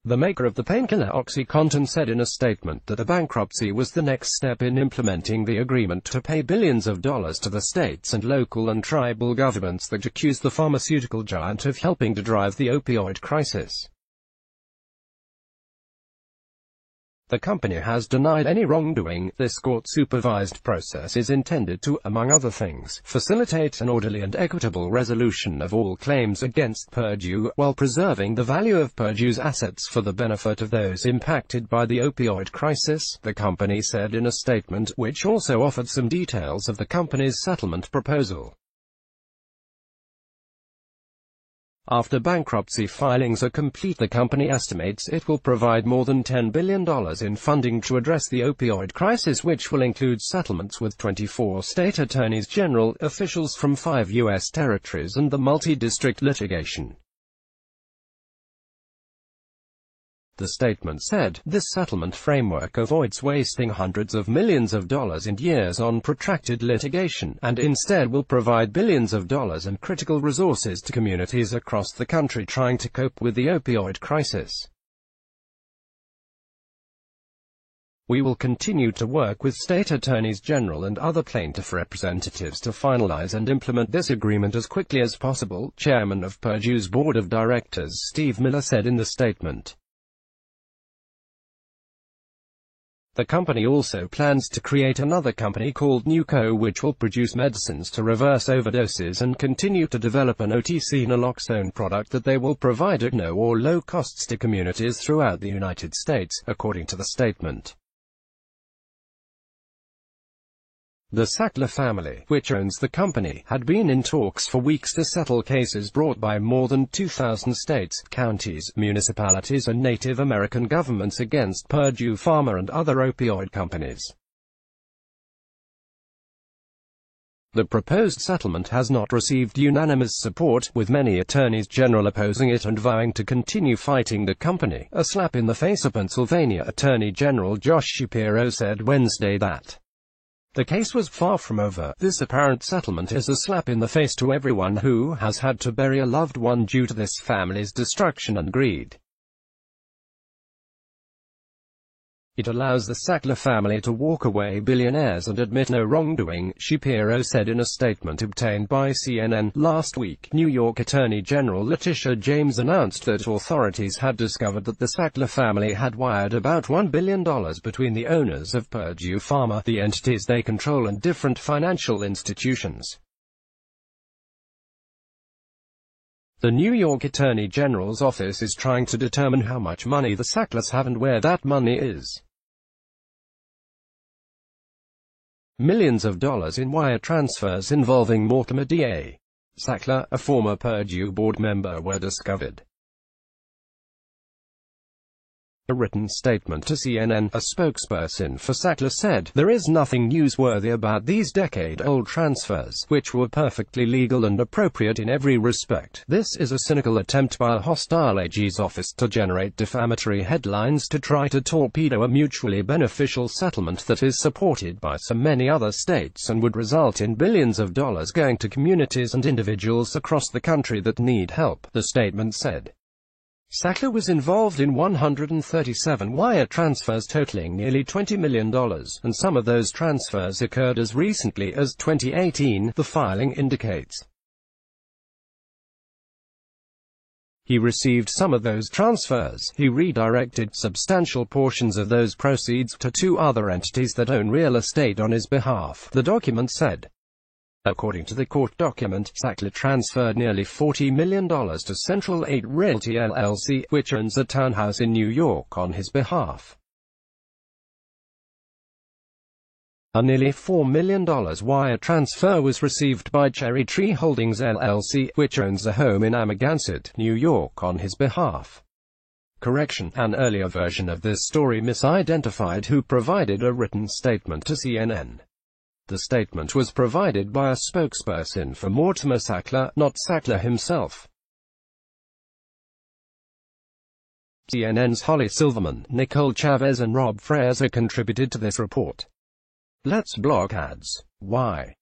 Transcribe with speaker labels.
Speaker 1: The maker of the painkiller OxyContin said in a statement that the bankruptcy was the next step in implementing the agreement to pay billions of dollars to the states and local and tribal governments that accuse the pharmaceutical giant of helping to drive the opioid crisis. The company has denied any wrongdoing. This court-supervised process is intended to, among other things, facilitate an orderly and equitable resolution of all claims against Purdue, while preserving the value of Purdue's assets for the benefit of those impacted by the opioid crisis, the company said in a statement, which also offered some details of the company's settlement proposal. After bankruptcy filings are complete, the company estimates it will provide more than $10 billion in funding to address the opioid crisis, which will include settlements with 24 state attorneys general, officials from 5 U.S. territories, and the multi-district litigation. The statement said, "This settlement framework avoids wasting hundreds of millions of dollars and years on protracted litigation, and instead will provide billions of dollars and critical resources to communities across the country trying to cope with the opioid crisis. We will continue to work with state attorneys general and other plaintiff representatives to finalize and implement this agreement as quickly as possible," Chairman of Purdue's Board of Directors Steve Miller said in the statement. The company also plans to create another company called Nuco, which will produce medicines to reverse overdoses and continue to develop an OTC naloxone product that they will provide at no or low costs to communities throughout the United States, according to the statement. The Sackler family, which owns the company, had been in talks for weeks to settle cases brought by more than 2,000 states, counties, municipalities and Native American governments against Purdue Pharma and other opioid companies. The proposed settlement has not received unanimous support, with many attorneys general opposing it and vowing to continue fighting the company. A slap in the face. A Pennsylvania Attorney General Josh Shapiro said Wednesday that the case was far from over. "This apparent settlement is a slap in the face to everyone who has had to bury a loved one due to this family's destruction and greed. It allows the Sackler family to walk away billionaires and admit no wrongdoing," Shapiro said in a statement obtained by CNN. Last week, New York Attorney General Letitia James announced that authorities had discovered that the Sackler family had wired about $1 billion between the owners of Purdue Pharma, the entities they control, and different financial institutions. The New York Attorney General's office is trying to determine how much money the Sacklers have and where that money is. Millions of dollars in wire transfers involving Mortimer D.A. Sackler, a former Purdue board member, were discovered. A written statement to CNN, a spokesperson for Sackler said, "There is nothing newsworthy about these decade-old transfers, which were perfectly legal and appropriate in every respect. This is a cynical attempt by a hostile AG's office to generate defamatory headlines to try to torpedo a mutually beneficial settlement that is supported by so many other states and would result in billions of dollars going to communities and individuals across the country that need help," the statement said. Sackler was involved in 137 wire transfers totaling nearly $20 million, and some of those transfers occurred as recently as 2018, the filing indicates. He received some of those transfers. He redirected substantial portions of those proceeds to 2 other entities that own real estate on his behalf, the document said. According to the court document, Sackler transferred nearly $40 million to Central 8 Realty LLC, which owns a townhouse in New York, on his behalf. A nearly $4 million wire transfer was received by Cherry Tree Holdings LLC, which owns a home in Amagansett, New York, on his behalf. Correction: an earlier version of this story misidentified who provided a written statement to CNN. The statement was provided by a spokesperson for Mortimer Sackler, not Sackler himself. CNN's Holly Silverman, Nicole Chavez and Rob Fraser contributed to this report. Let's block ads. Why?